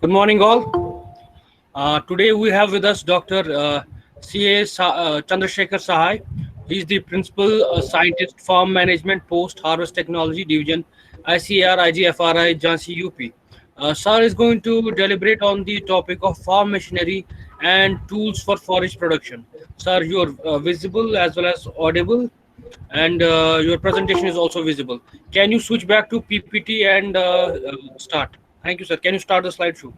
Good morning, all. Today we have with us Dr. C.A. Chandrasekhar Sahai. He is the Principal Scientist, Farm Management, Post Harvest Technology Division, ICAR IGFRI, Jhansi UP. Sir is going to deliberate on the topic of farm machinery and tools for forage production. Sir, you are visible as well as audible, and your presentation is also visible. Can you switch back to PPT and start? Thank you, sir. Can you start the slideshow?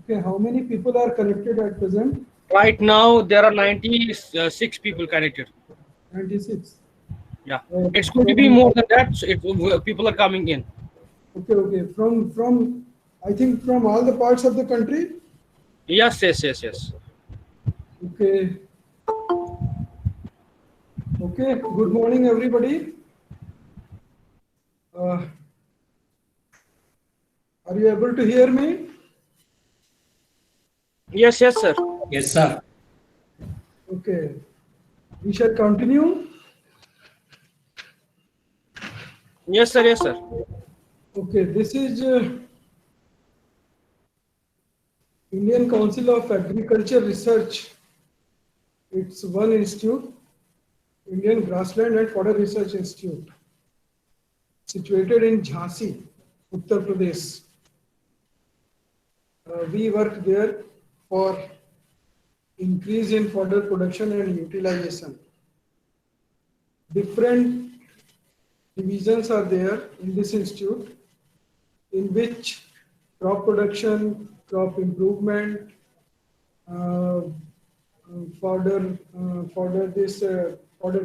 Okay, how many people are connected at present? Right now, there are 96 people connected. 96. Yeah, Uh, it's going to be from more than that. So people are coming in. okay, from I think from all the parts of the country. Yes, yes, yes, yes. Okay, okay. Good morning, everybody. Uh, are you able to hear me? Yes, yes, sir. Yes, sir. Okay, we shall continue. Yes, sir. Yes, sir. Okay, this is Indian Council of Agriculture Research. It's one institute, Indian Grassland and Fodder Research Institute, situated in Jhansi, Uttar Pradesh. We work there for increase in fodder production and utilization. Different divisions are there in this institute, in which crop production, crop improvement, uh, fodder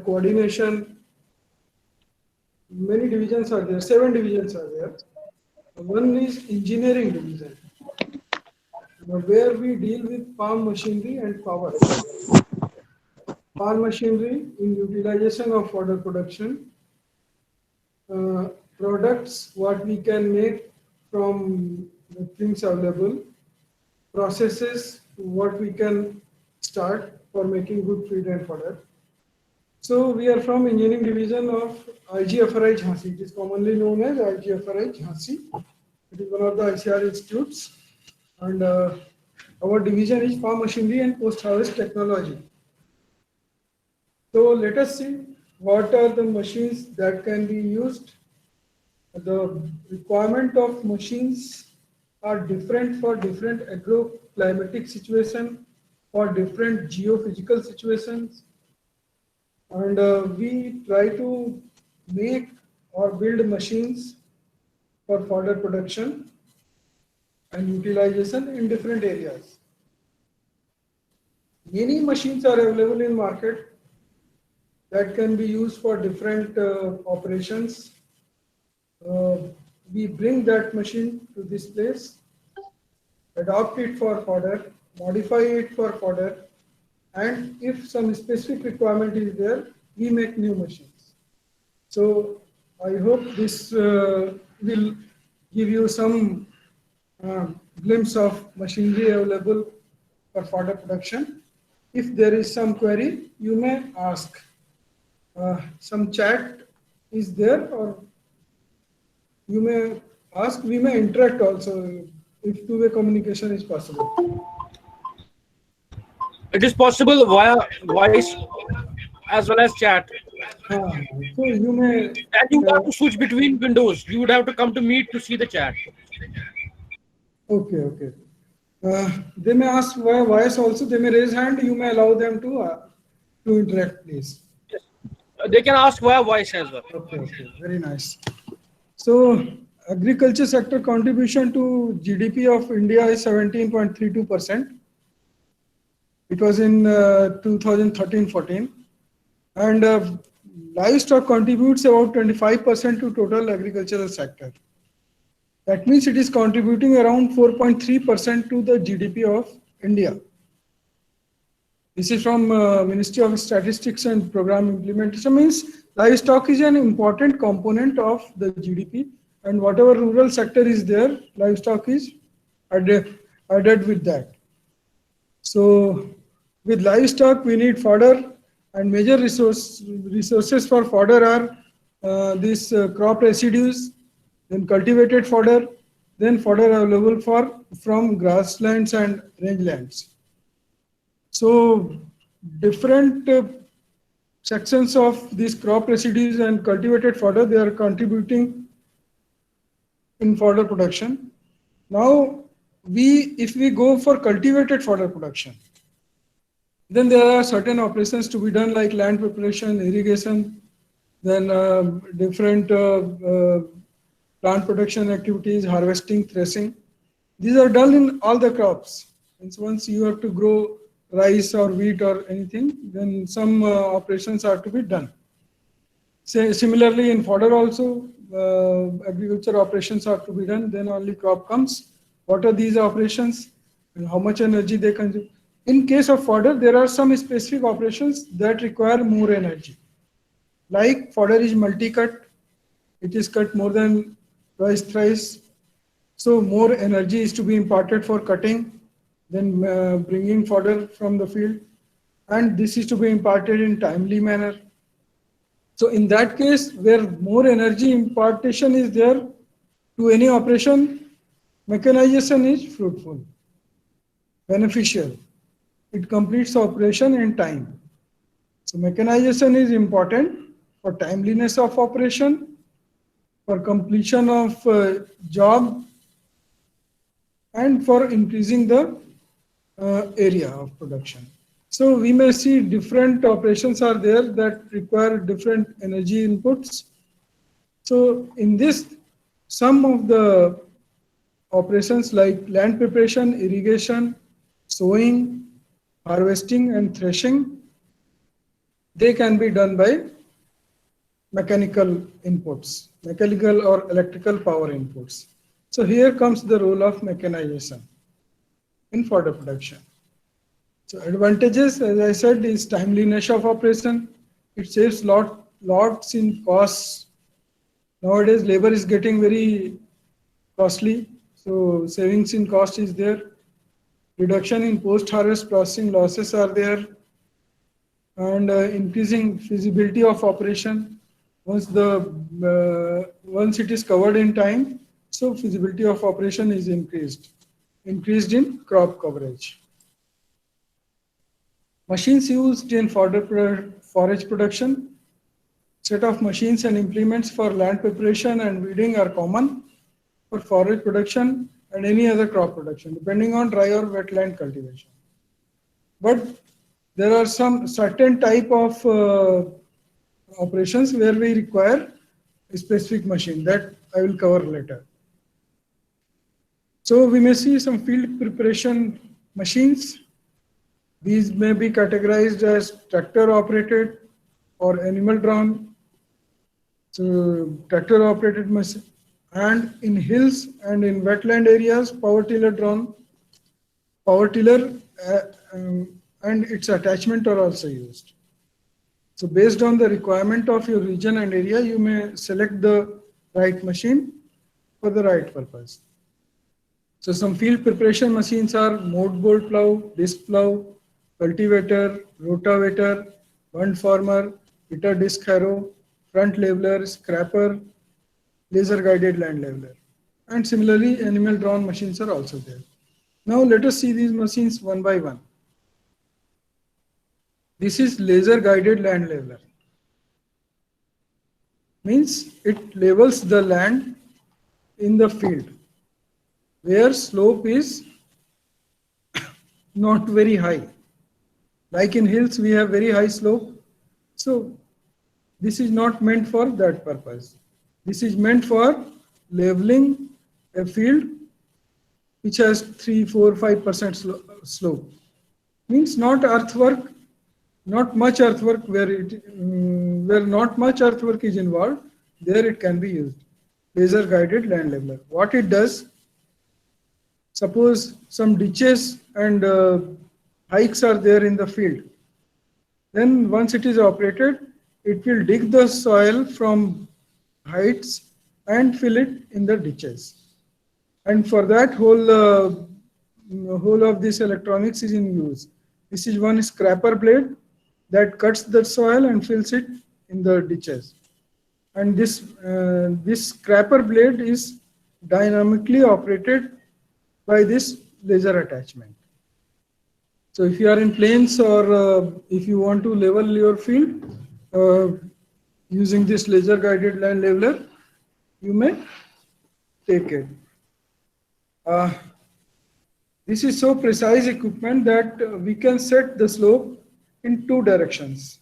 coordination. Many divisions are there. 7 divisions are there. One is engineering division, where we deal with farm machinery and power. Farm machinery in utilization of fodder production, products what we can make from the things available, processes what we can start for making good feed and fodder. So we are from engineering division of IGFRI Jhansi. It is commonly known as IGFRI Jhansi. It is one of the ICR institutes, and our division is farm machinery and post-harvest technology. So let us see what are the machines that can be used. The requirement of machines are different for different agroclimatic situation, for different geophysical situations, and we try to make or build machines for fodder production and utilization in different areas. Many machines are available in market that can be used for different operations. We bring that machine to this place, adopt it for fodder, modify it for fodder, and if some specific requirement is there, we make new machines. So I hope this will give you some glimpse of machinery available for fodder production. If there is some query, you may ask. Some chat is there, or you may ask. We may interact also if two-way communication is possible. It is possible via voice as well as chat. So you may. And you have to switch between windows. You would have to come to Meet to see the chat. Okay, okay. They may ask via voice also. They may raise hand. You may allow them to interact, please. Yes. They can ask via voice as well. Okay, okay. Very nice. So agriculture sector contribution to GDP of India is 17.32%. It was in 2013-14, and livestock contributes about 25% to total agricultural sector. That means it is contributing around 4.3% to the GDP of India. This is from Ministry of Statistics and Program Implementation. Means livestock is an important component of the GDP, and whatever rural sector is there, livestock is added with that. So with livestock, we need fodder, and major resources for fodder are these crop residues, then cultivated fodder, then fodder available from grasslands and rangelands. So different sections of these crop residues and cultivated fodder, they are contributing in fodder production. Now, if we go for cultivated fodder production, then there are certain operations to be done like land preparation, irrigation, then different plant protection activities, harvesting, threshing. These are done in all the crops. And so once you have to grow rice or wheat or anything, then some operations are to be done. Similarly, in fodder also, agriculture operations are to be done, then only crop comes. What are these operations and how much energy they consume? In case of fodder, there are some specific operations that require more energy. Like fodder is multi-cut, it is cut more than twice, thrice. So more energy is to be imparted for cutting, then bringing fodder from the field. And this is to be imparted in timely manner. So in that case, where more energy impartation is there to any operation, mechanization is fruitful, beneficial. It completes the operation in time. So mechanization is important for timeliness of operation, for completion of job, and for increasing the area of production. So we may see different operations are there that require different energy inputs. So in this, some of the operations like land preparation, irrigation, sowing, harvesting and threshing, they can be done by mechanical inputs, mechanical or electrical power inputs. So here comes the role of mechanization in fodder production. So advantages, as I said, is timeliness of operation. It saves lots in costs. Nowadays, labor is getting very costly, so savings in cost is there. Reduction in post-harvest processing losses are there, and increasing feasibility of operation. Once it is covered in time, so feasibility of operation is increased in crop coverage. Machines used in forage production. Set of machines and implements for land preparation and weeding are common for forage production and any other crop production, depending on dry or wetland cultivation. But there are some certain type of operations where we require a specific machine that I will cover later. So we may see some field preparation machines. These may be categorized as tractor operated or animal drawn. So tractor operated machine, and in hills and in wetland areas, power tiller drawn. Power tiller and its attachment are also used. So based on the requirement of your region and area, you may select the right machine for the right purpose. So some field preparation machines are mowed bolt plow, disc plow, cultivator, rotavator, bunt farmer, bitter disc harrow, front leveler, scraper, laser guided land leveler. And similarly, animal drawn machines are also there. Now let us see these machines one by one. This is laser guided land leveler. Means it levels the land in the field where slope is not very high. Like in hills, we have very high slope. So this is not meant for that purpose. This is meant for leveling a field which has 3, 4, 5% slope. Means not earthwork, not much earthwork where not much earthwork is involved, there it can be used. Laser guided land leveler. What it does, suppose some ditches and hikes are there in the field. Then once it is operated, it will dig the soil from heights and fill it in the ditches. And for that whole of this electronics is in use. This is one scraper blade that cuts the soil and fills it in the ditches. And this scraper blade is dynamically operated by this laser attachment. So if you are in plains or if you want to level your field uh, using this laser guided land leveler, you may take it. Uh, this is so precise equipment that we can set the slope in two directions.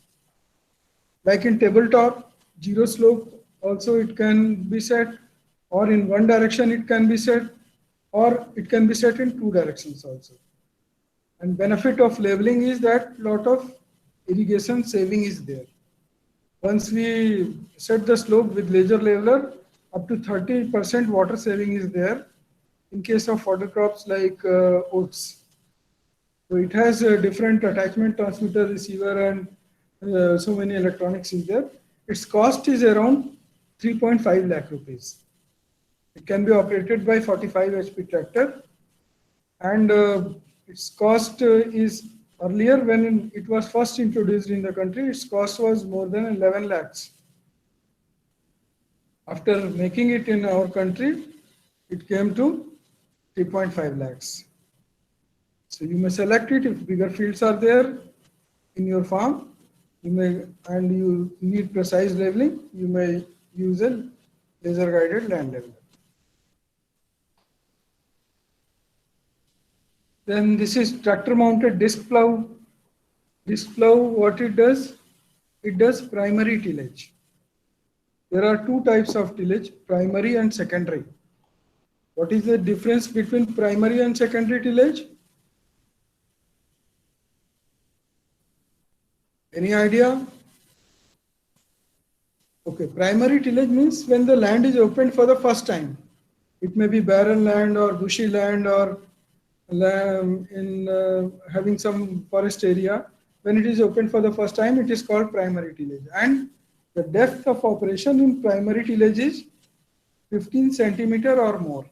Like in tabletop, zero slope also it can be set, or in one direction it can be set, or it can be set in two directions also. And benefit of leveling is that lot of irrigation saving is there. Once we set the slope with laser leveler, up to 30% water saving is there in case of fodder crops like oats. So it has a different attachment, transmitter, receiver, and so many electronics is there. Its cost is around 3.5 lakh rupees. It can be operated by 45 HP tractor, and its cost is earlier when it was first introduced in the country, its cost was more than 11 lakhs. After making it in our country, it came to 3.5 lakhs. So you may select it if bigger fields are there in your farm. You may, and you need precise leveling, you may use a laser guided land leveler. Then this is tractor mounted disc plow. Disc plow, what it does primary tillage. There are two types of tillage, primary and secondary. What is the difference between primary and secondary tillage? Any idea? Okay, primary tillage means when the land is opened for the first time. It may be barren land or bushy land or having some forest area. When it is opened for the first time, it is called primary tillage. And the depth of operation in primary tillage is 15 centimeter or more.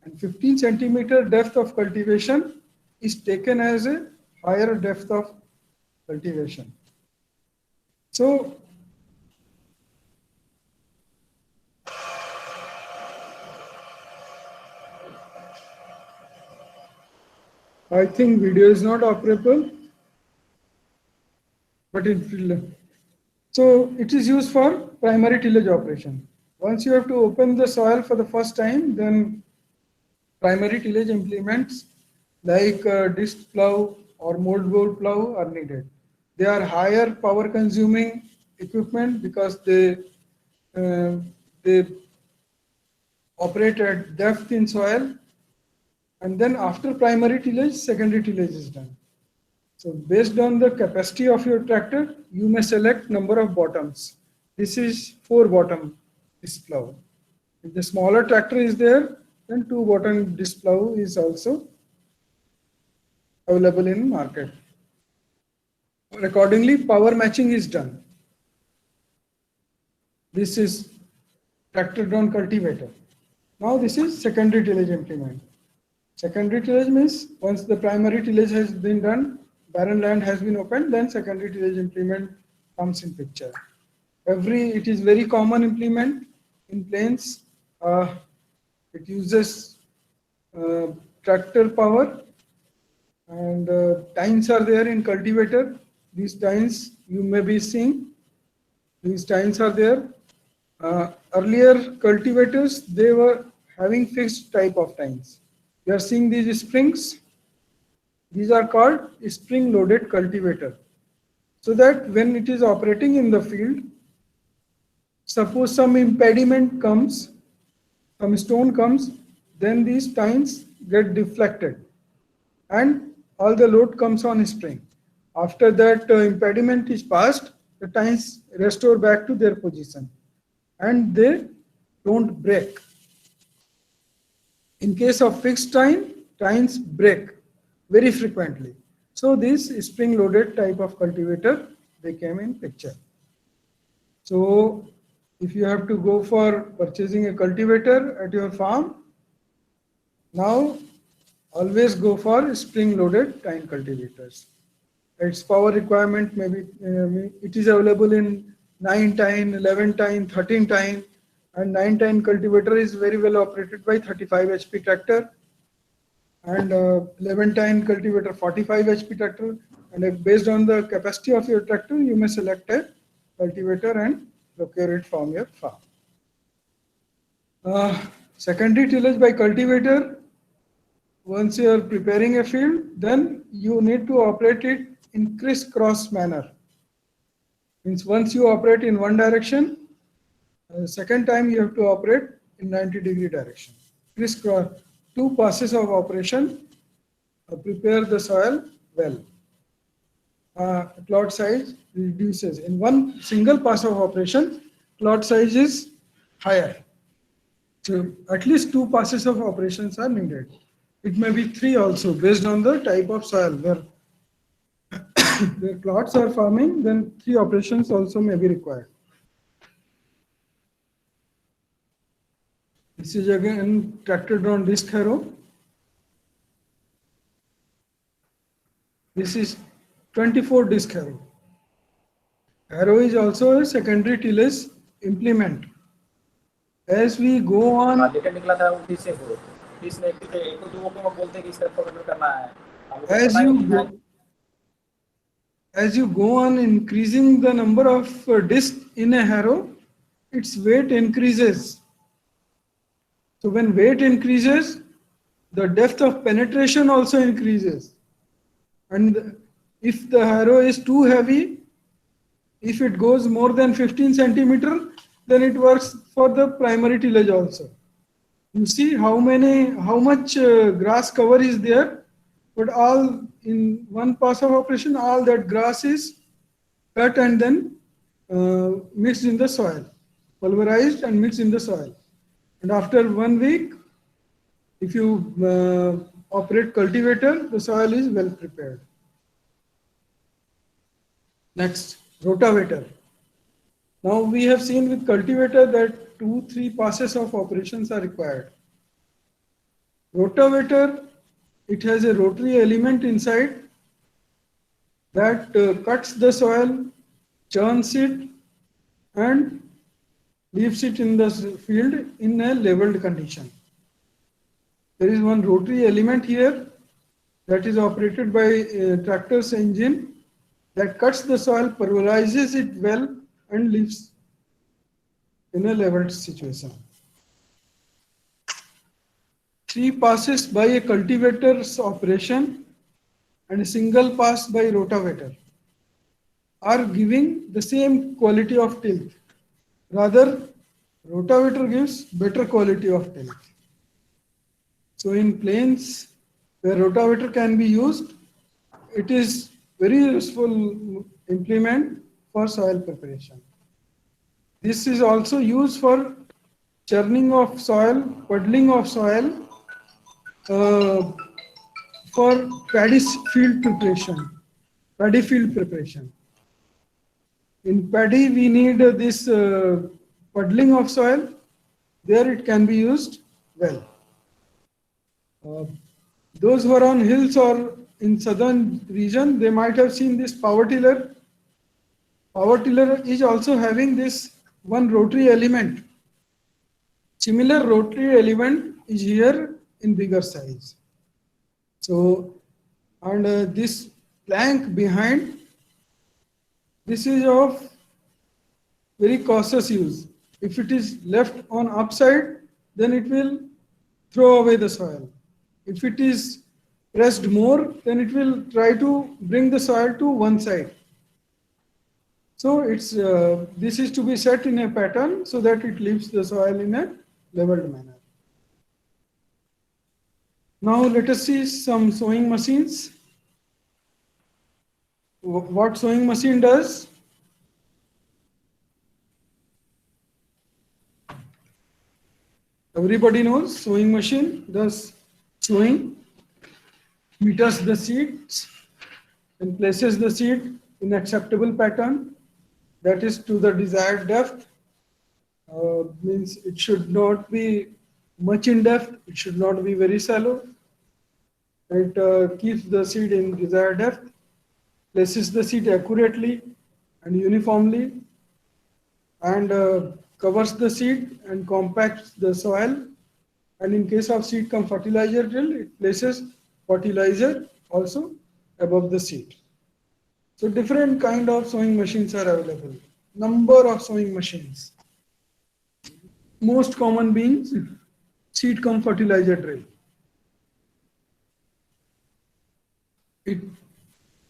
And 15 centimeter depth of cultivation is taken as a higher depth of cultivation. So I think video is not operable, but so it is used for primary tillage operation. Once you have to open the soil for the first time, then primary tillage implements like disc plow or mold board plow are needed. They are higher power consuming equipment because they operate at depth in soil, and then after primary tillage, secondary tillage is done. So based on the capacity of your tractor, you may select number of bottoms. This is 4 bottom disc plow. If the smaller tractor is there, then 2 bottom disc plow is also available in market. Accordingly, power matching is done. This is tractor drawn cultivator. Now this is secondary tillage implement. Secondary tillage means once the primary tillage has been done, barren land has been opened, then secondary tillage implement comes in picture. It is very common implement in plains. It uses tractor power, and tines are there in cultivator. These tines you may be seeing. These tines are there. Earlier cultivators, they were having fixed type of tines. You are seeing these springs. These are called spring loaded cultivator. So that when it is operating in the field, suppose some impediment comes, some stone comes, then these tines get deflected and all the load comes on spring. After that impediment is passed, the tines restore back to their position and they don't break. In case of fixed tines break very frequently. So this spring loaded type of cultivator, they came in picture. So if you have to go for purchasing a cultivator at your farm, now always go for spring loaded tine cultivators. Its power requirement maybe it is available in 9 tine, 11 tine, 13 tine. And 910 cultivator is very well operated by 35 HP tractor, and 1110 cultivator 45 HP tractor. And based on the capacity of your tractor, you may select a cultivator and procure it from your farm. Secondary tillage by cultivator. Once you are preparing a field, then you need to operate it in crisscross manner. Means once you operate in one direction, second time you have to operate in 90-degree direction. Crisscross, two passes of operation prepare the soil well. Plot size reduces. In one single pass of operation, plot size is higher. So at least two passes of operations are needed. It may be three also based on the type of soil. Where plots are farming, then three operations also may be required. This is again tractor drawn disc harrow. This is 24 disc harrow. Harrow is also a secondary tillage implement. As we go on, as you go on increasing the number of discs in a harrow, its weight increases. So when weight increases, the depth of penetration also increases. And if the harrow is too heavy, if it goes more than 15 centimeter, then it works for the primary tillage also. You see how much grass cover is there, but all in one pass of operation, all that grass is cut and then mixed in the soil, pulverized and mixed in the soil. And after 1 week, if you operate cultivator, the soil is well prepared. Next, rotavator. Now we have seen with cultivator that 2-3 passes of operations are required. Rotavator, it has a rotary element inside that cuts the soil, churns it, and leaves it in the field in a leveled condition. There is one rotary element here that is operated by a tractor's engine that cuts the soil, pulverizes it well, and leaves in a leveled situation. 3 passes by a cultivator's operation and a single pass by rotavator are giving the same quality of tilth. Rather, rotavator gives better quality of tilth. So in plains where rotavator can be used, it is very useful implement for soil preparation. This is also used for churning of soil, puddling of soil, for paddy field preparation. In paddy, we need this puddling of soil. There it can be used well. Those who are on hills or in southern region, they might have seen this power tiller. Power tiller is also having this one rotary element. Similar rotary element is here in bigger size. So, and this plank behind, this is of very cautious use. If it is left on upside, then it will throw away the soil. If it is pressed more, then it will try to bring the soil to one side. So it's this is to be set in a pattern so that it leaves the soil in a leveled manner. Now let us see some sowing machines. What sowing machine does? Everybody knows sowing machine does sowing, meters the seeds and places the seed in acceptable pattern, that is to the desired depth. Means it should not be much in depth, it should not be very shallow. It keeps the seed in desired depth, places the seed accurately and uniformly, and covers the seed and compacts the soil. And in case of seed cum fertilizer drill, it places fertilizer also above the seed. So different kind of sowing machines are available. Number of sowing machines. Most common being seed cum fertilizer drill.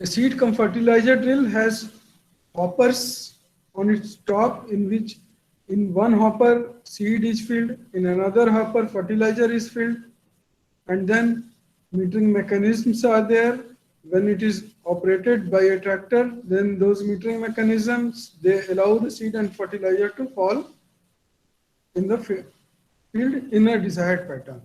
A seed cum fertilizer drill has hoppers on its top, in which in one hopper seed is filled, in another hopper fertilizer is filled, and then metering mechanisms are there. When it is operated by a tractor, then those metering mechanisms, they allow the seed and fertilizer to fall in the field in a desired pattern.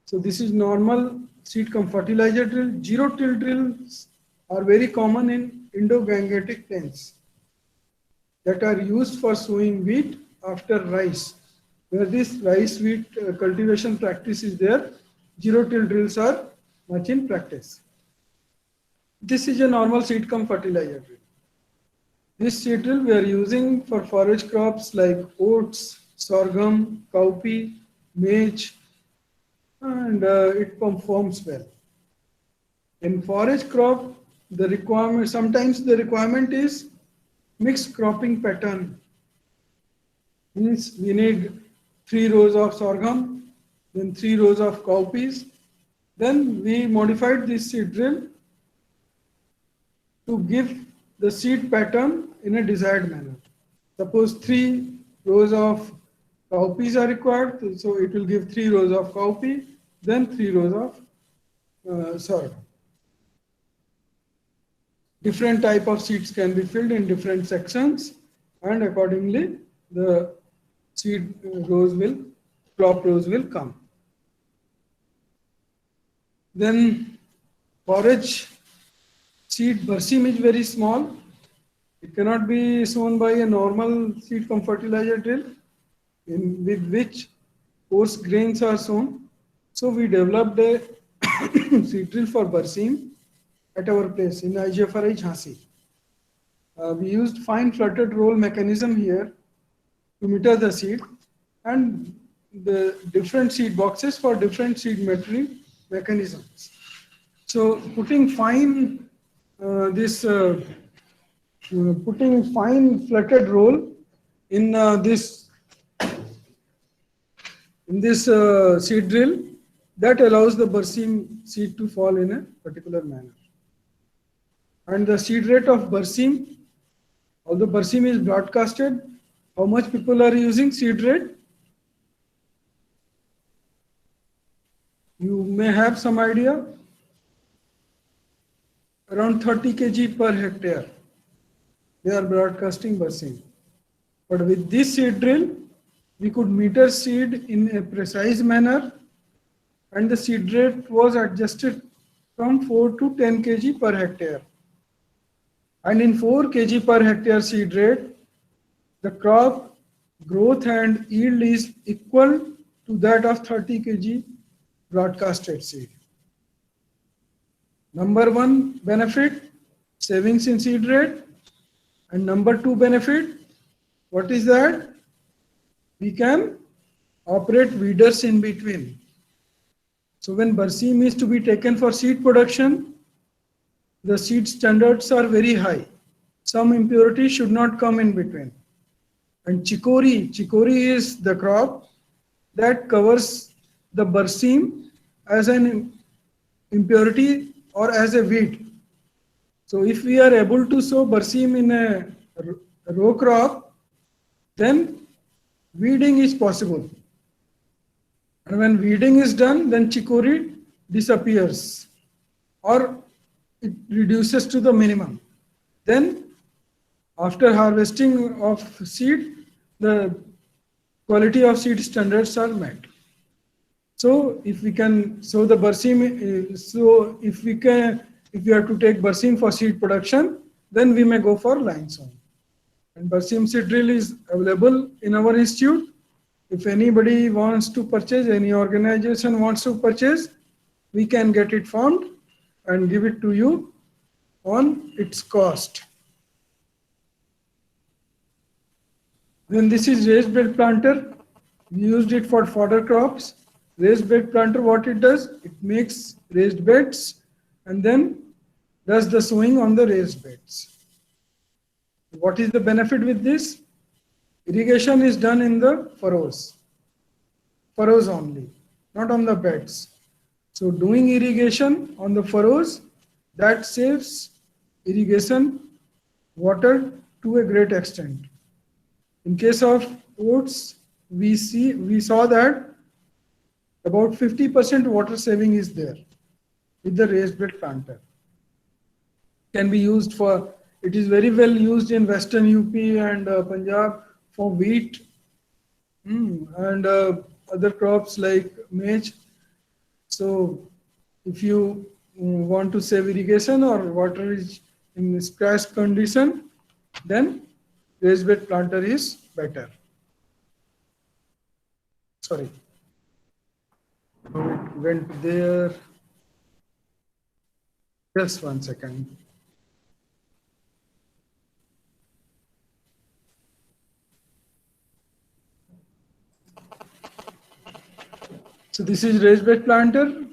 So this is normal seed cum fertilizer drill. Zero till drills are very common in Indo-Gangetic plains that are used for sowing wheat after rice. Where this rice wheat cultivation practice is there, zero till drills are much in practice. This is a normal seed cum fertilizer drill. This seed drill we are using for forage crops like oats, sorghum, cowpea, maize, and it performs well. In forage crop, the requirement, sometimes the requirement is mixed cropping pattern. Means we need 3 rows of sorghum, then 3 rows of cowpeas. Then we modified this seed drill to give the seed pattern in a desired manner. Suppose 3 rows of cowpeas are required, so it will give 3 rows of cowpea, then 3 rows of sorghum. Different type of seeds can be filled in different sections, and accordingly the seed rows will, crop rows will come. Then forage seed barseem is very small. It cannot be sown by a normal seed cum fertilizer drill with which coarse grains are sown. So we developed a seed drill for barseem at our place in IGFRI Jhansi. We used fine fluttered roll mechanism here to meter the seed, and the different seed boxes for different seed metering mechanisms. So putting fine putting fine fluttered roll in this seed drill, that allows the barseem seed to fall in a particular manner. And the seed rate of barseem, although barseem is broadcasted, how much people are using seed rate? You may have some idea. Around 30 kg per hectare. They are broadcasting barseem. But with this seed drill, we could meter seed in a precise manner, and the seed rate was adjusted from 4 to 10 kg per hectare. And in 4 kg per hectare seed rate, the crop growth and yield is equal to that of 30 kg broadcasted seed. Number 1 benefit, savings in seed rate. And number 2 benefit, what is that? We can operate weeders in between. So when barseem is to be taken for seed production, the seed standards are very high. Some impurities should not come in between. And chicory is the crop that covers the barseem as an impurity or as a weed. So if we are able to sow barseem in a row crop, then weeding is possible. And when weeding is done, then chicory disappears or it reduces to the minimum. Then after harvesting of seed, the quality of seed standards are met. So if we can sow the barseem, so if we have to take barseem for seed production, then we may go for line sowing. And barseem seed drill is available in our institute. If anybody wants to purchase, any organization wants to purchase, we can get it formed and give it to you on its cost. Then this is raised bed planter. We used it for fodder crops. Raised bed planter, what it does? It makes raised beds and then does the sowing on the raised beds. What is the benefit with this? Irrigation is done in the furrows only, not on the beds. So doing irrigation on the furrows, that saves irrigation water to a great extent. In case of oats, we saw that about 50% water saving is there with the raised bed planter. Can be used for, it is very well used in Western UP and Punjab for wheat and other crops like maize. So if you want to save irrigation or water is in scarce condition, then raised bed planter is better. Sorry. Now it went there. Just 1 second. So this is raised bed planter.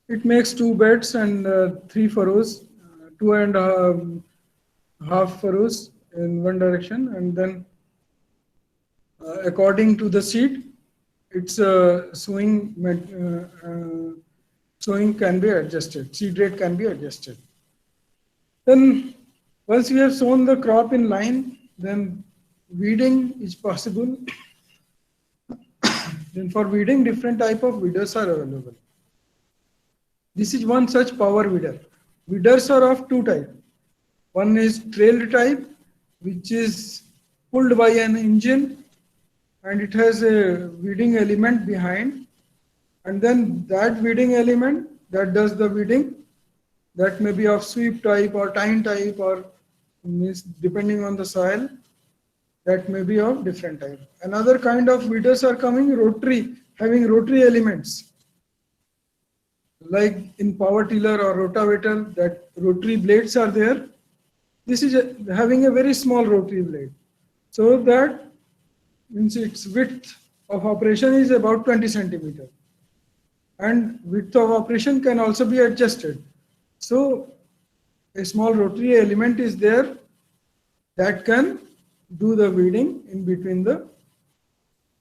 It makes 2 beds and 3 furrows, 2.5 furrows in one direction, and then according to the seed, its sowing can be adjusted. Seed rate can be adjusted. Then once we have sown the crop in line, then weeding is possible. Then for weeding, different type of weeders are available. This is one such power weeder. Weeders are of 2 types. One is trailed type, which is pulled by an engine and it has a weeding element behind. And then that weeding element that does the weeding, that may be of sweep type or tine type or means depending on the soil, that may be of different type. Another kind of weeders are coming rotary, having rotary elements. Like in power tiller or rotavator, that rotary blades are there. This is having a very small rotary blade. So that means its width of operation is about 20 centimeter. And width of operation can also be adjusted. So a small rotary element is there that can do the weeding in between the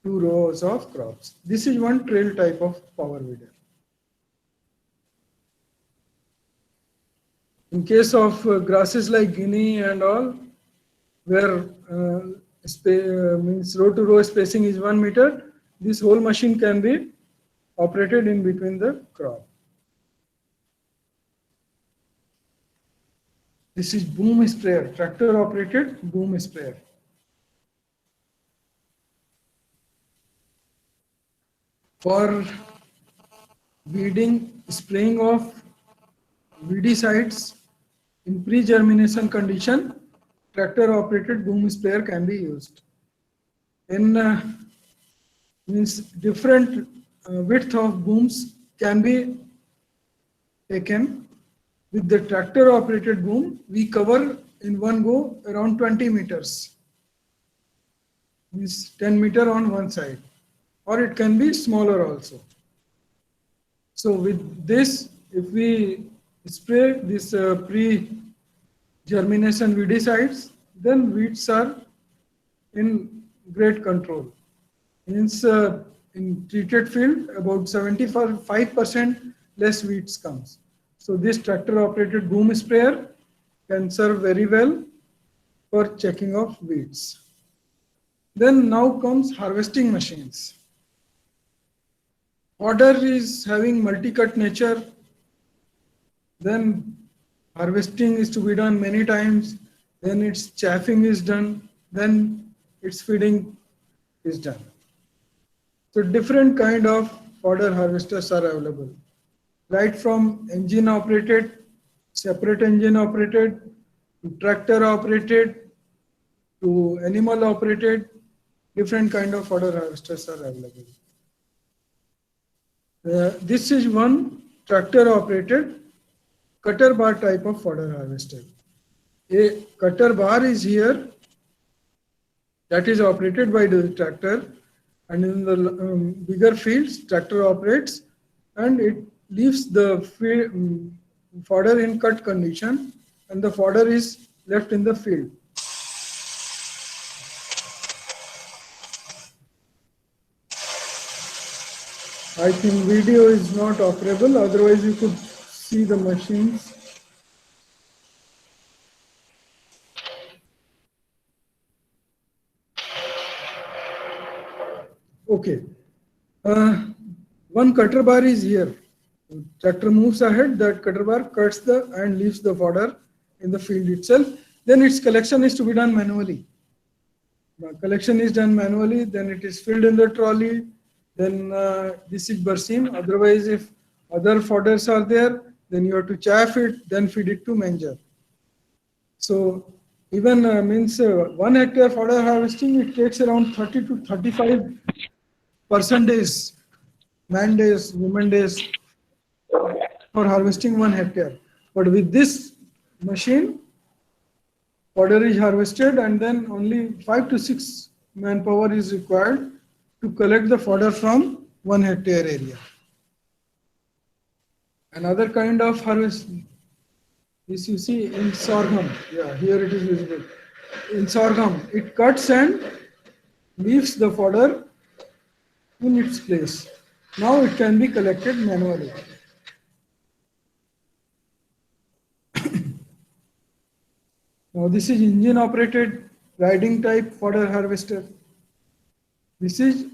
2 rows of crops. This is one trail type of power weeder. In case of grasses like Guinea and all, where means row to row spacing is 1 meter, this whole machine can be operated in between the crop. This is boom sprayer, tractor operated boom sprayer. For weeding, spraying of weedicides in pre-germination condition, tractor operated boom sprayer can be used. In means different width of booms can be taken. With the tractor operated boom, we cover in one go around 20 meters. Means 10 meter on one side, or it can be smaller also. So with this, if we spray this pre-germination weedicides, then weeds are in great control. Means in treated field, about 75% less weeds comes. So this tractor operated boom sprayer can serve very well for checking of weeds. Then now comes harvesting machines. Fodder is having multi-cut nature. Then harvesting is to be done many times. Then its chaffing is done. Then its feeding is done. So different kind of fodder harvesters are available. Right from engine operated, separate engine operated, to tractor operated, to animal operated, different kind of fodder harvesters are available. This is one tractor operated cutter bar type of fodder harvester. A cutter bar is here that is operated by the tractor, and in the bigger fields tractor operates and it leaves the fodder in cut condition and the fodder is left in the field. I think video is not operable, otherwise you could see the machines. Okay. One cutter bar is here. Tractor moves ahead, that cutter bar cuts the and leaves the fodder in the field itself. Then its collection is to be done manually. Collection is done manually, then it is filled in the trolley, then this is Barsim. Otherwise, if other fodders are there, then you have to chaff it, then feed it to manger. So even means 1 hectare fodder harvesting, it takes around 30 to 35% days, man days, woman days for harvesting 1 hectare. But with this machine, fodder is harvested and then only 5 to 6 manpower is required to collect the fodder from 1 hectare area. Another kind of harvest, this you see in sorghum. Yeah, here it is visible. In sorghum, it cuts and leaves the fodder in its place. Now it can be collected manually. Now this is engine operated riding type fodder harvester. This is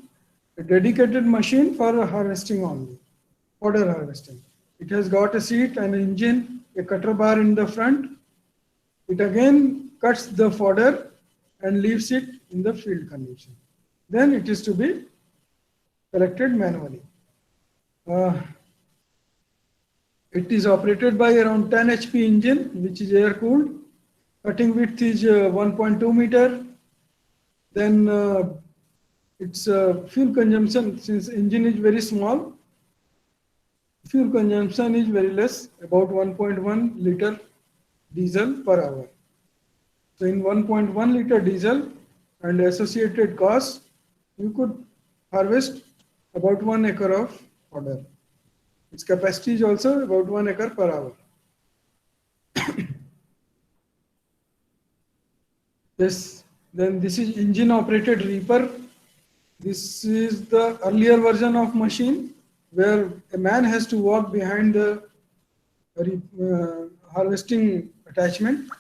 a dedicated machine for harvesting only, fodder harvesting. It has got a seat, an engine, a cutter bar in the front. It again cuts the fodder and leaves it in the field condition. Then it is to be collected manually. It is operated by around 10 HP engine, which is air cooled. Cutting width is 1.2 meter. Then its fuel consumption, since engine is very small, fuel consumption is very less, about 1.1 liter diesel per hour. So in 1.1 liter diesel and associated cost, you could harvest about 1 acre of fodder. Its capacity is also about 1 acre per hour. Then this is engine operated reaper. This is the earlier version of machine where a man has to walk behind the harvesting attachment.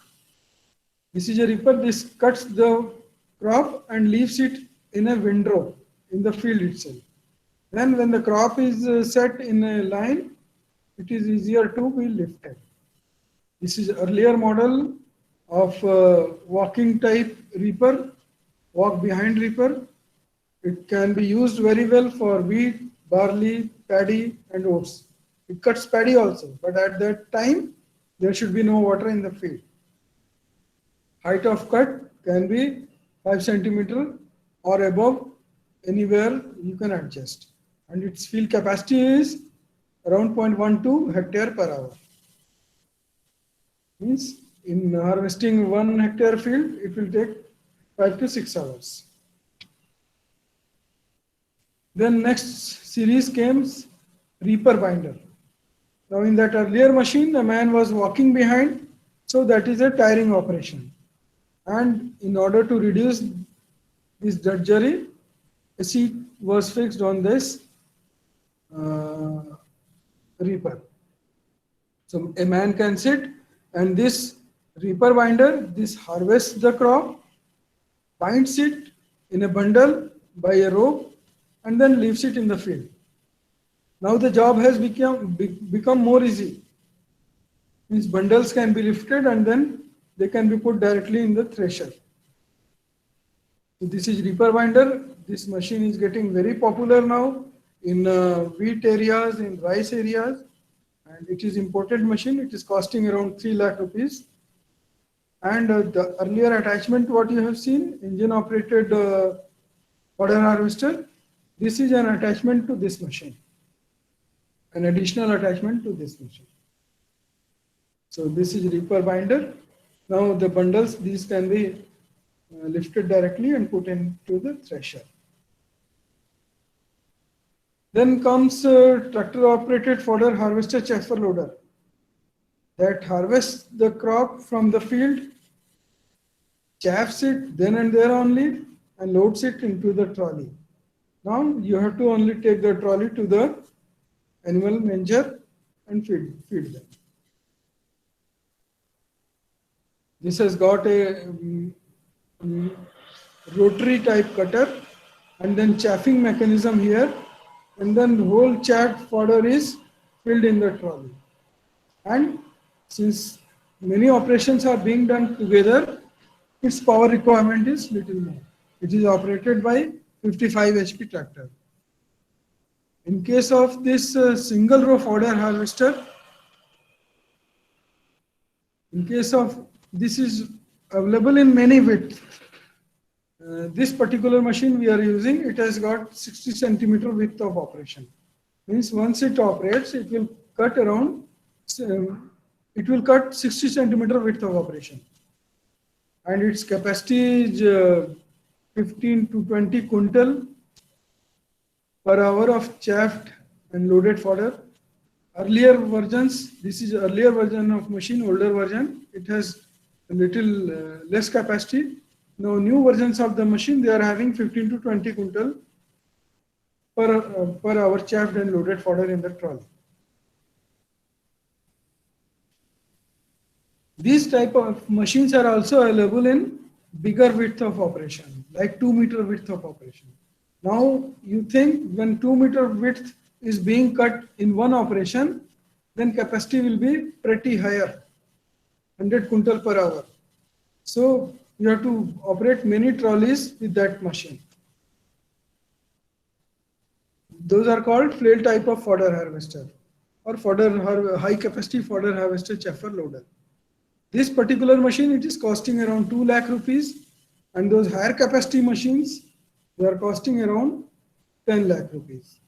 This is a reaper. This cuts the crop and leaves it in a windrow in the field itself. Then when the crop is set in a line, it is easier to be lifted. This is earlier model of walking type reaper, walk behind reaper. It can be used very well for wheat, barley, paddy and oats. It cuts paddy also, but at that time there should be no water in the field. Height of cut can be 5 centimeter or above, anywhere you can adjust. And its field capacity is around 0.12 hectare per hour. Means in harvesting 1 hectare field, it will take 5 to 6 hours. Then next series came reaper binder. Now in that earlier machine, a man was walking behind, so that is a tiring operation. And in order to reduce this drudgery, a seat was fixed on this reaper. So a man can sit, and this reaper binder, this harvests the crop, binds it in a bundle by a rope, and then leaves it in the field. Now the job has become more easy. These bundles can be lifted and then they can be put directly in the thresher. So this is reaper binder. This machine is getting very popular now in wheat areas, in rice areas, and it is imported machine. It is costing around 3 lakh rupees. And the earlier attachment, what you have seen, engine operated fodder harvester, this is an attachment to this machine, an additional attachment to this machine. So this is reaper binder. Now the bundles, these can be lifted directly and put into the thresher. Then comes tractor operated fodder harvester chaffer loader that harvests the crop from the field, chaffs it then and there only, and loads it into the trolley. Now you have to only take the trolley to the animal manger and feed them. This has got a rotary type cutter and then chaffing mechanism here, and then the whole chaff fodder is filled in the trolley. And since many operations are being done together, its power requirement is little more. It is operated by 55 HP tractor. In case of this single row fodder harvester, in case of this is available in many widths. This particular machine we are using, it has got 60 centimeter width of operation. Means once it operates, it will cut around, it will cut 60 centimeter width of operation. And its capacity is 15 to 20 quintal per hour of chaffed and loaded fodder. Earlier versions, this is earlier version of machine, older version, it has a little less capacity. Now new versions of the machine, they are having 15 to 20 quintal per hour chaffed and loaded fodder in the trolley. These type of machines are also available in bigger width of operation, like 2 meter width of operation. Now you think when 2 meter width is being cut in one operation, then capacity will be pretty higher, 100 quintal per hour. So you have to operate many trolleys with that machine. Those are called flail type of fodder harvester or high capacity fodder harvester chaffer loader. This particular machine, it is costing around 2 lakh rupees, and those higher capacity machines, they are costing around 10 lakh rupees.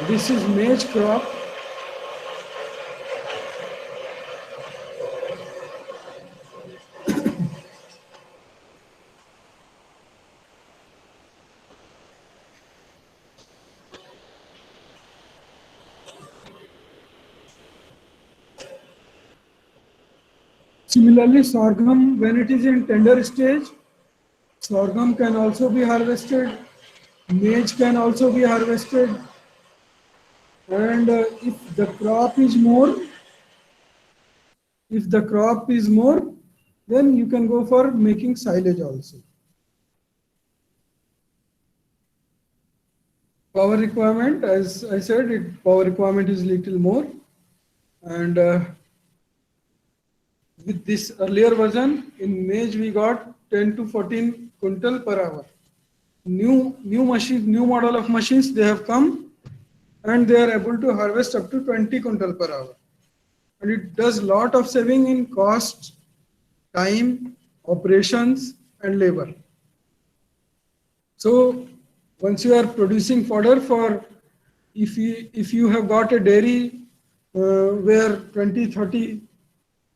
This is maize crop. Similarly, sorghum, when it is in tender stage, sorghum can also be harvested, maize can also be harvested, and if the crop is more, then you can go for making silage also. Power requirement, as I said, power requirement is little more, and with this earlier version, in maize we got 10 to 14 quintal per hour. New model of machines, they have come and they are able to harvest up to 20 quintal per hour. And it does lot of saving in cost, time, operations and labor. So once you are producing fodder for, if you have got a dairy where 20-30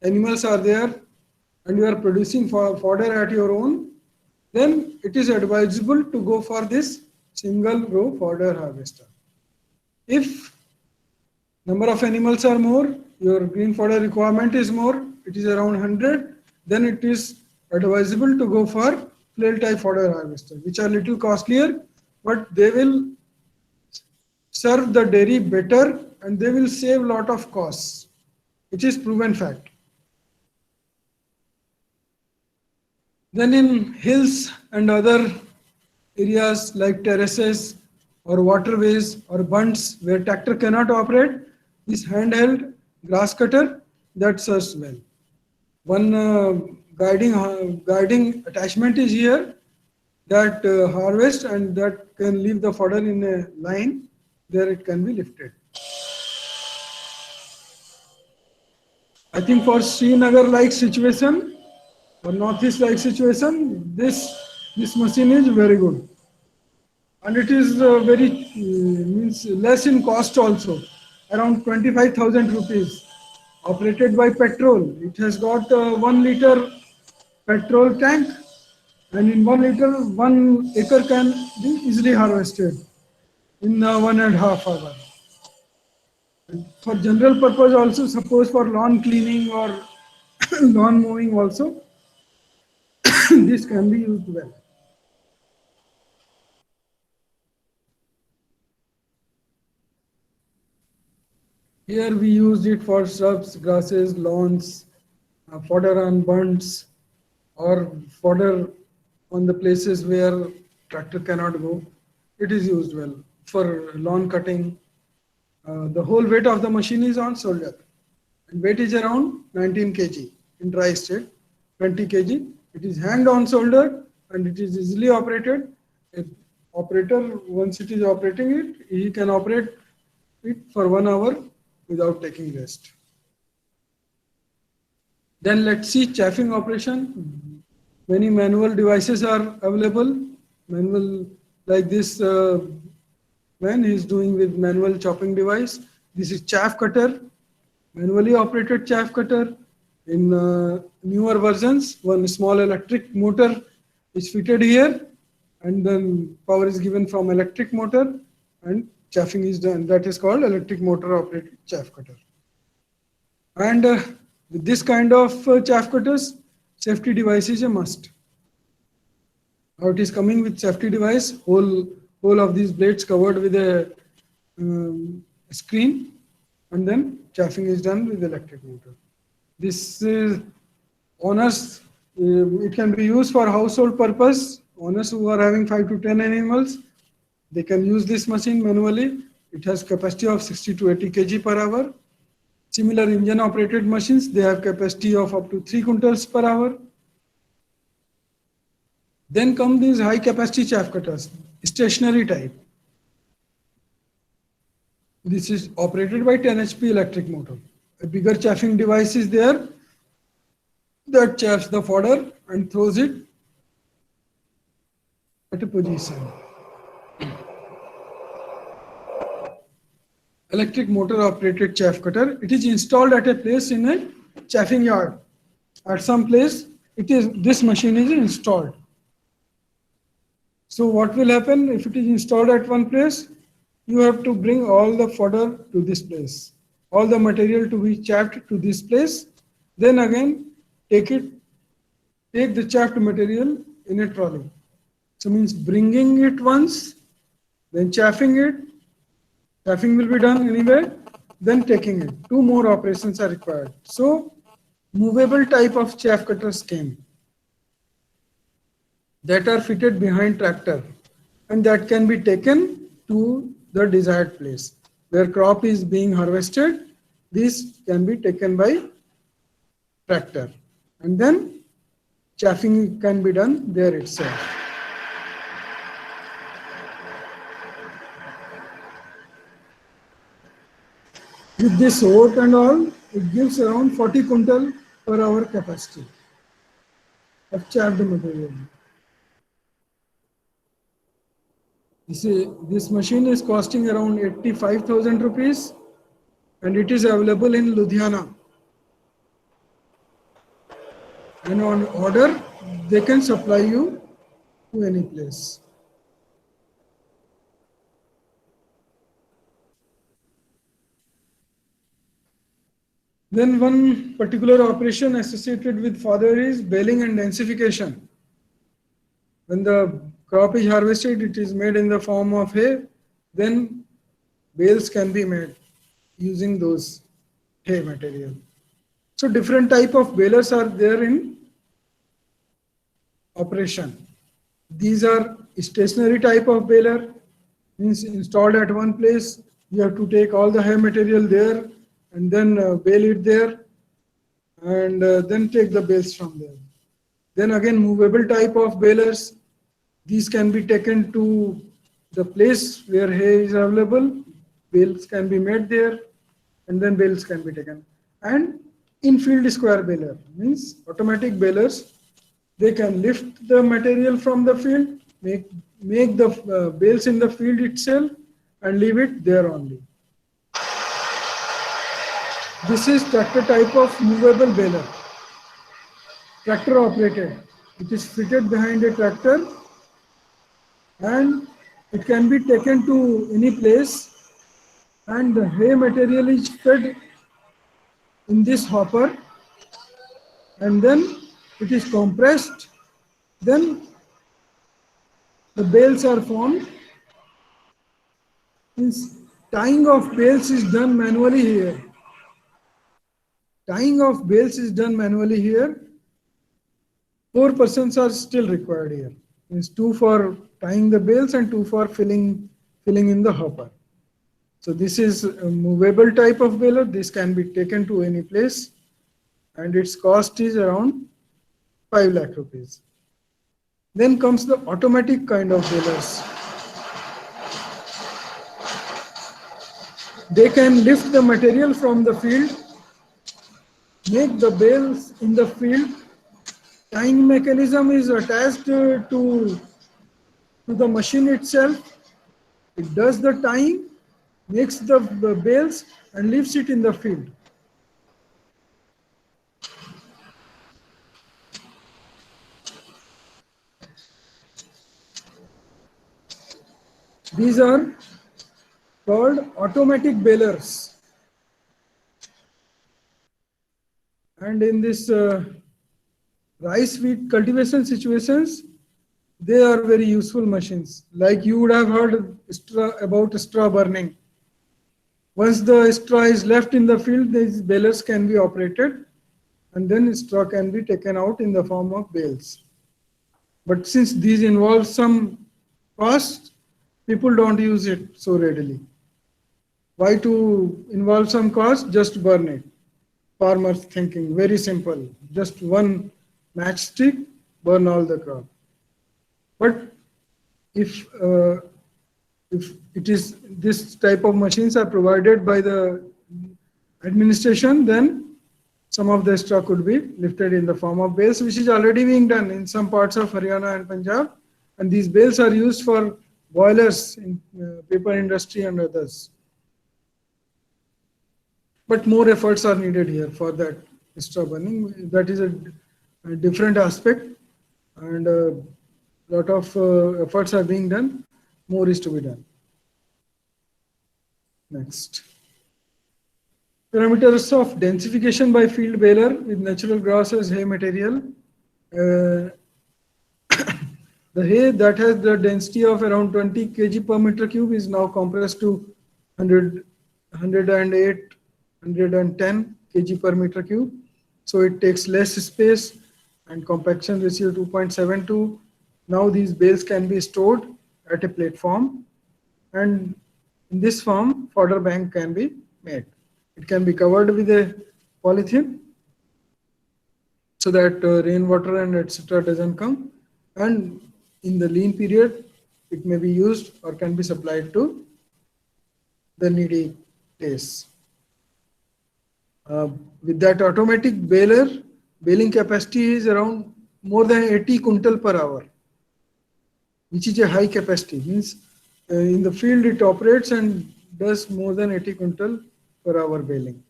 animals are there and you are producing fodder at your own, then it is advisable to go for this single row fodder harvester. If number of animals are more, your green fodder requirement is more, it is around 100, then it is advisable to go for flail type fodder harvester, which are little costlier, but they will serve the dairy better and they will save lot of costs. It is proven fact. Then in hills and other areas like terraces or waterways or bunds where tractor cannot operate, this handheld grass cutter, that serves well. One guiding attachment is here that harvest and that can leave the fodder in a line, there it can be lifted. I think for Srinagar like situation, or northeast like situation, this machine is very good, and it is means less in cost also, around 25,000 rupees, operated by petrol. It has got a 1 liter petrol tank, and in 1 liter, 1 acre can be easily harvested in 1.5 hours. For general purpose also, suppose for lawn cleaning or lawn mowing also, this can be used well. Here we used it for shrubs, grasses, lawns, fodder on bunds, or fodder on the places where tractor cannot go. It is used well for lawn cutting. The whole weight of the machine is on shoulder, and weight is around 19 kg in dry state, 20 kg. It is hand on shoulder, and it is easily operated. A operator, once it is operating it, he can operate it for 1 hour without taking rest. Then let's see chaffing operation. Many manual devices are available. Manual like this man is doing with manual chopping device. This is chaff cutter, manually operated chaff cutter. In newer versions, one small electric motor is fitted here, and then power is given from electric motor, and chaffing is done. That is called electric motor operated chaff cutter. And with this kind of chaff cutters, safety device is a must. Now it is coming with safety device, whole of these blades covered with a screen, and then chaffing is done with electric motor. This is owners, it can be used for household purpose. Owners who are having 5 to 10 animals, they can use this machine manually. It has capacity of 60 to 80 kg per hour. Similar engine operated machines, they have capacity of up to 3 quintals per hour. Then come these high capacity chaff cutters, stationary type. This is operated by 10 HP electric motor. A bigger chaffing device is there that chaffs the fodder and throws it at a position. Electric motor operated chaff cutter. It is installed at a place in a chaffing yard. At some place, this machine is installed. So what will happen if it is installed at one place? You have to bring all the fodder to this place, all the material to be chaffed to this place. Then again, take the chaffed material in a trolley. So means bringing it once, then chaffing it. Chaffing will be done anyway, then taking it. 2 more operations are required. So movable type of chaff cutters came that are fitted behind tractor, and that can be taken to the desired place where crop is being harvested. This can be taken by tractor, and then chaffing can be done there itself. With this oat and all, it gives around 40 quintal per hour capacity of chaffed material. This machine is costing around 85,000 rupees, and it is available in Ludhiana. And on order, they can supply you to any place. Then one particular operation associated with fodder is baling and densification. When the crop is harvested, it is made in the form of hay. Then bales can be made using those hay material. So different type of balers are there in operation. These are stationary type of baler, means installed at one place. You have to take all the hay material there and then bale it there, and then take the bales from there. Then again, movable type of balers. These can be taken to the place where hay is available. Bales can be made there, and then bales can be taken. And in-field square baler means automatic balers. They can lift the material from the field, make the bales in the field itself, and leave it there only. This is tractor type of movable baler, tractor operated. It is fitted behind a tractor and it can be taken to any place, and the hay material is fed in this hopper and then it is compressed. Then the bales are formed. Means tying of bales is done manually here. Tying of bales is done manually here. 4 persons are still required here. Means 2 for tying the bales and 2 for filling in the hopper. So this is a movable type of baler. This can be taken to any place and its cost is around 5 lakh rupees. Then comes the automatic kind of balers. They can lift the material from the field, make the bales in the field. Tying mechanism is attached to the machine itself. It does the tying, makes the bales and leaves it in the field. These are called automatic balers. And in this rice wheat cultivation situations, they are very useful machines. Like you would have heard about straw burning. Once the straw is left in the field, these balers can be operated and then straw can be taken out in the form of bales. But since these involve some cost, people don't use it so readily. Why to involve some cost? Just burn it. Farmers thinking, very simple. Just one matchstick, burn all the crop. But if it is this type of machines are provided by the administration, then some of the straw could be lifted in the form of bales, which is already being done in some parts of Haryana and Punjab. And these bales are used for boilers in paper industry and others. But more efforts are needed here for that straw burning. That is a different aspect, and a lot of efforts are being done. More is to be done. Next. Parameters of densification by field baler with natural grass as hay material. The hay that has the density of around 20 kg per meter cube is now compressed to 108, 110 kg per meter cube. So it takes less space and compaction ratio 2.72. Now these bales can be stored at a platform, and in this form fodder bank can be made. It can be covered with a polythene so that rainwater and etc. doesn't come, and in the lean period it may be used or can be supplied to the needy place. With that automatic baler, baling capacity is around more than 80 quintal per hour, which is a high capacity. Means in the field it operates and does more than 80 quintal per hour baling.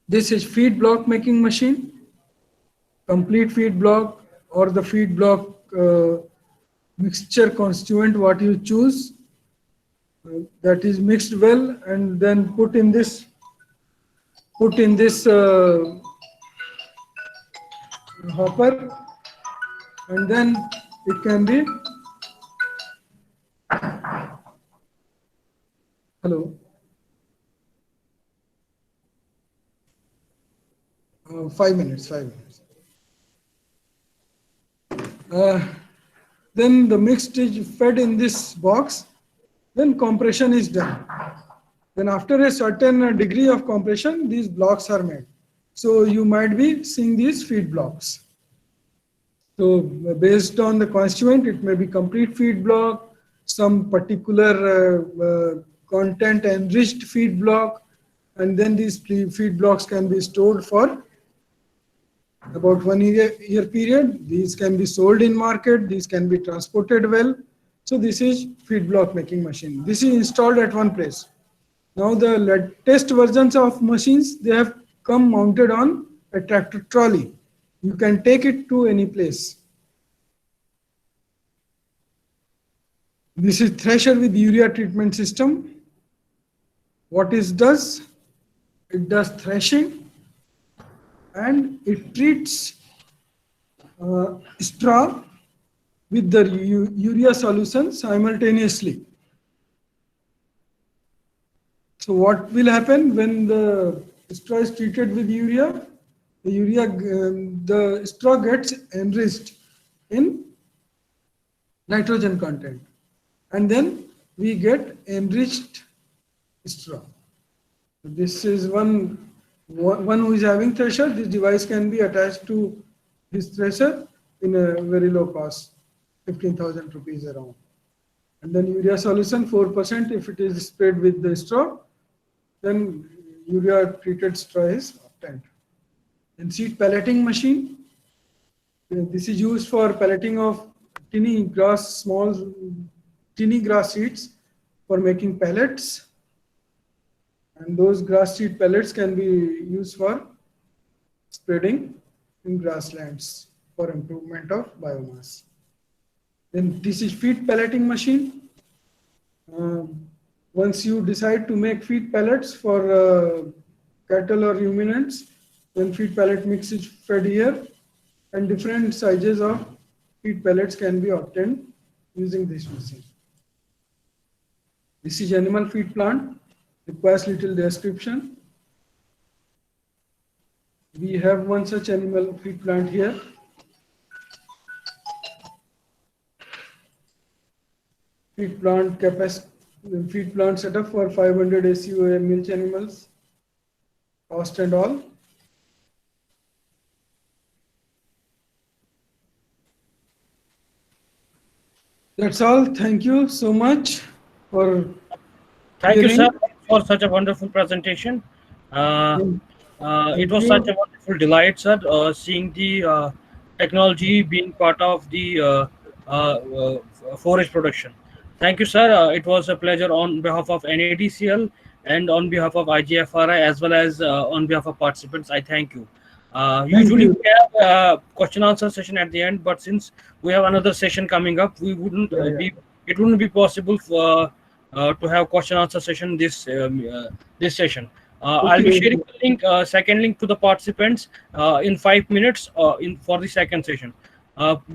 This is feed block making machine, complete feed block or the feed block mixture constituent what you choose, that is mixed well and then put in this hopper, and then it can be hello 5 minutes. Then the mixed is fed in this box, then compression is done. Then after a certain degree of compression, these blocks are made. So you might be seeing these feed blocks. So based on the constituent, it may be complete feed block, some particular content enriched feed block, and then these feed blocks can be stored for about 1 year period. These can be sold in market, these can be transported well. So this is feed block making machine. This is installed at one place. Now the latest versions of machines, they have come mounted on a tractor trolley. You can take it to any place. This is thresher with urea treatment system. What it does? It does threshing and it treats straw with the urea solution simultaneously. So what will happen when the straw is treated with urea? The straw gets enriched in nitrogen content, and then we get enriched straw. This is one who is having thresher. This device can be attached to his thresher in a very low cost, 15,000 rupees around. And then urea solution 4% if it is sprayed with the straw, then urea treated straw is obtained. And seed pelleting machine. This is used for pelleting of tiny grass seeds for making pellets. And those grass seed pellets can be used for spreading in grasslands for improvement of biomass. Then this is feed pelleting machine. Once you decide to make feed pellets for cattle or ruminants, then feed pellet mix is fed here, and different sizes of feed pellets can be obtained using this machine. This is animal feed plant. Requires little description. We have one such animal feed plant here. Feed plant setup for 500 SUA milch animals. Cost and all. That's all. Thank you so much for. Thank you, hearing. sir, for such a wonderful presentation. It was such a wonderful delight, sir, seeing the technology being part of the forage production. Thank you, sir. It was a pleasure on behalf of NADCL and on behalf of IGFRI as well as on behalf of participants. I thank you. Usually you. we have a question answer session at the end, but since we have another session coming up, we wouldn't it wouldn't be possible for to have question answer session this session. I'll be sharing the link, second link to the participants in 5 minutes for the second session.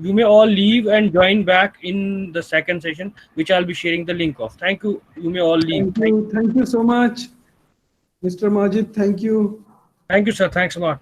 You may all leave and join back in the second session, which I'll be sharing the link of. Thank you. You may all leave. Thank you so much, Mr. Majid. Thank you. Thank you, sir. Thanks a lot.